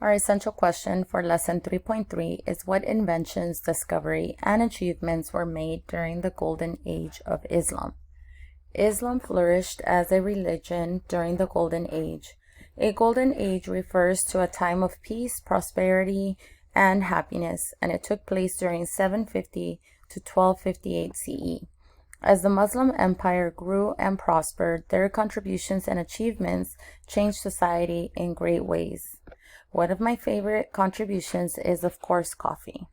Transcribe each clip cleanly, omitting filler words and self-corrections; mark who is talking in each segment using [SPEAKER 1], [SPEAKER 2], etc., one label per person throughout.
[SPEAKER 1] Our essential question for lesson 3.3 is what inventions, discovery, and achievements were made during the golden age of Islam? Islam flourished as a religion during the golden age. A golden age refers to a time of peace, prosperity, and happiness, and it took place during 750 to 1258 CE. As the Muslim empire grew and prospered, their contributions and achievements changed society in great ways. One of my favorite contributions is, of course, coffee.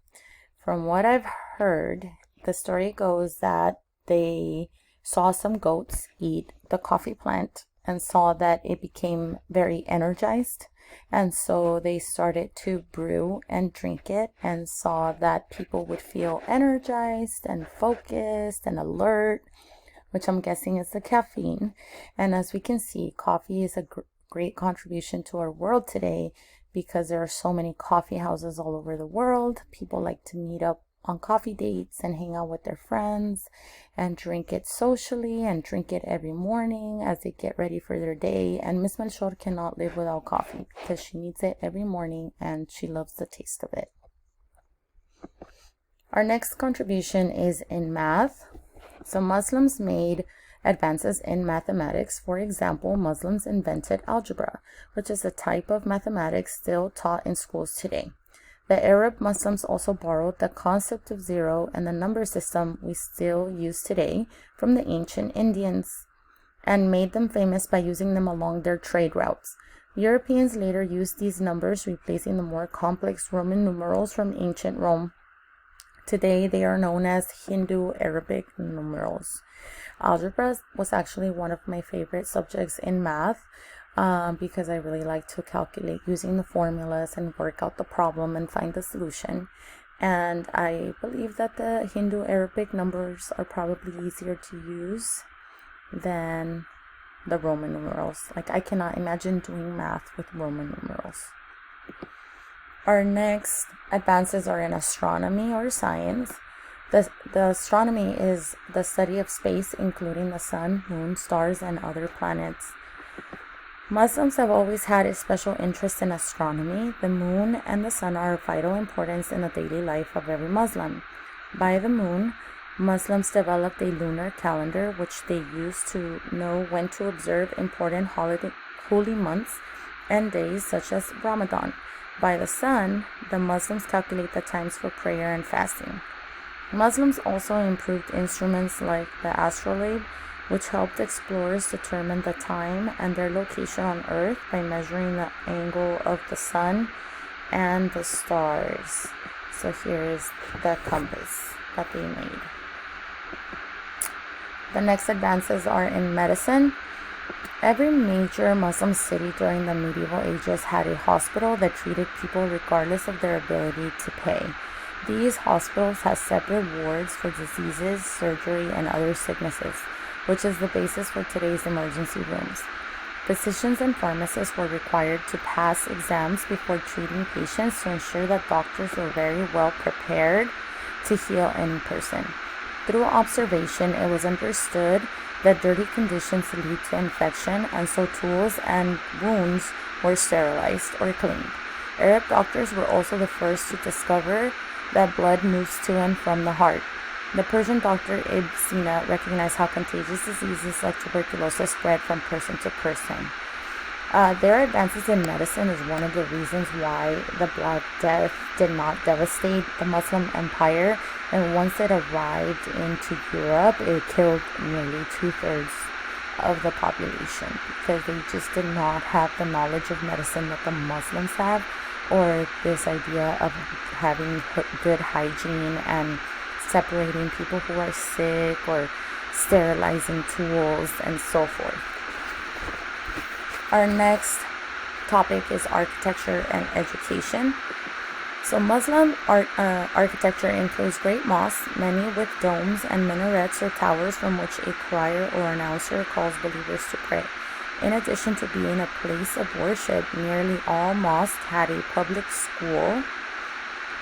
[SPEAKER 1] From what I've heard, the story goes that they saw some goats eat the coffee plant and saw that it became very energized. And so they started to brew and drink it and saw that people would feel energized and focused and alert, which I'm guessing is the caffeine. And as we can see, coffee is a great contribution to our world today because there are so many coffee houses all over the world. People like to meet up on coffee dates and hang out with their friends and drink it socially and drink it every morning as they get ready for their day. And Miss Melchor cannot live without coffee because she needs it every morning and she loves the taste of it. Our next contribution is in math. So Muslims made advances in mathematics. For example, Muslims invented algebra, which is a type of mathematics still taught in schools today. The Arab Muslims also borrowed the concept of zero and the number system we still use today from the ancient Indians and made them famous by using them along their trade routes. Europeans later used these numbers, replacing the more complex Roman numerals from ancient Rome. Today, they are known as Hindu-Arabic numerals. Algebra was actually one of my favorite subjects in math because I really like to calculate using the formulas and work out the problem and find the solution. And I believe that the Hindu-Arabic numbers are probably easier to use than the Roman numerals. Like, I cannot imagine doing math with Roman numerals. Our next advances are in astronomy or science. The astronomy is the study of space, including the sun, moon, stars, and other planets. Muslims have always had a special interest in astronomy. The moon and the sun are of vital importance in the daily life of every Muslim. By the moon, Muslims developed a lunar calendar, which they use to know when to observe important holy months and days, such as Ramadan. By the sun, the Muslims calculate the times for prayer and fasting. Muslims also improved instruments like the astrolabe, which helped explorers determine the time and their location on Earth by measuring the angle of the sun and the stars. So here is the compass that they made. The next advances are in medicine. Every major Muslim city during the medieval ages had a hospital that treated people regardless of their ability to pay. These hospitals had separate wards for diseases, surgery, and other sicknesses, which is the basis for today's emergency rooms. Physicians and pharmacists were required to pass exams before treating patients to ensure that doctors were very well prepared to heal any person. Through observation, it was understood that dirty conditions lead to infection, and so tools and wounds were sterilized or cleaned. Arab doctors were also the first to discover that blood moves to and from the heart. The Persian doctor Ibn Sina recognized how contagious diseases like tuberculosis spread from person to person. Their advances in medicine is one of the reasons why the Black Death did not devastate the Muslim empire, and once it arrived into Europe, it killed nearly 2/3 of the population because they just did not have the knowledge of medicine that the Muslims have, or this idea of having good hygiene and separating people who are sick or sterilizing tools and so forth. Our next topic is architecture and education. So Muslim architecture includes great mosques, many with domes and minarets or towers from which a crier or announcer calls believers to pray. In addition to being a place of worship, nearly all mosques had a public school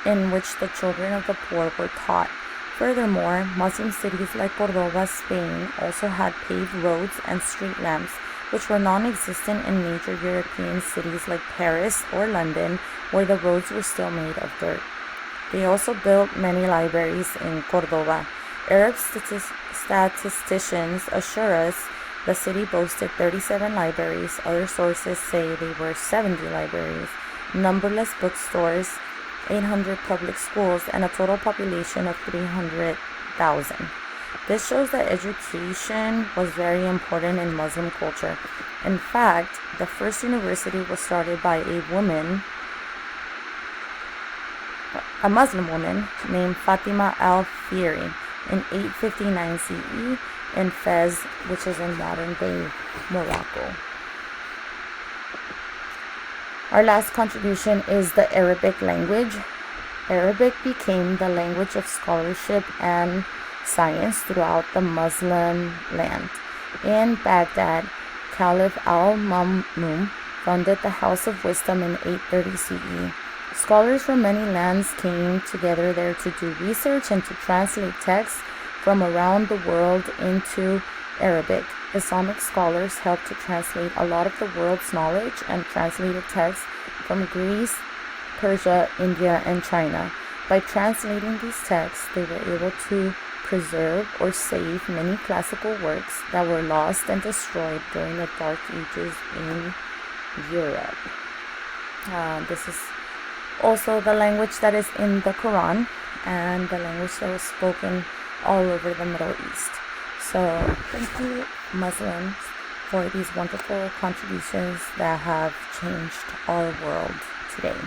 [SPEAKER 1] in which the children of the poor were taught. Furthermore, Muslim cities like Cordoba, Spain, also had paved roads and street lamps which were non-existent in major European cities like Paris or London, where the roads were still made of dirt. They also built many libraries in Cordoba. Arab statisticians assure us the city boasted 37 libraries. Other sources say they were 70 libraries, numberless bookstores, 800 public schools, and a total population of 300,000. This shows that education was very important in Muslim culture. In fact, the first university was started by a Muslim woman named Fatima al-Fihri in 859 CE in Fez, which is in modern-day Morocco. Our last contribution is the Arabic language. Arabic became the language of scholarship and science throughout the Muslim land. In Baghdad, Caliph al-Ma'mun founded the House of Wisdom in 830 CE. Scholars from many lands came together there to do research and to translate texts from around the world into Arabic. Islamic scholars helped to translate a lot of the world's knowledge and translated texts from Greece, Persia, India, and China. By translating these texts, they were able to preserve or save many classical works that were lost and destroyed during the Dark Ages in Europe. This is also the language that is in the Quran and the language that was spoken all over the Middle East. So thank you, Muslims, for these wonderful contributions that have changed our world today.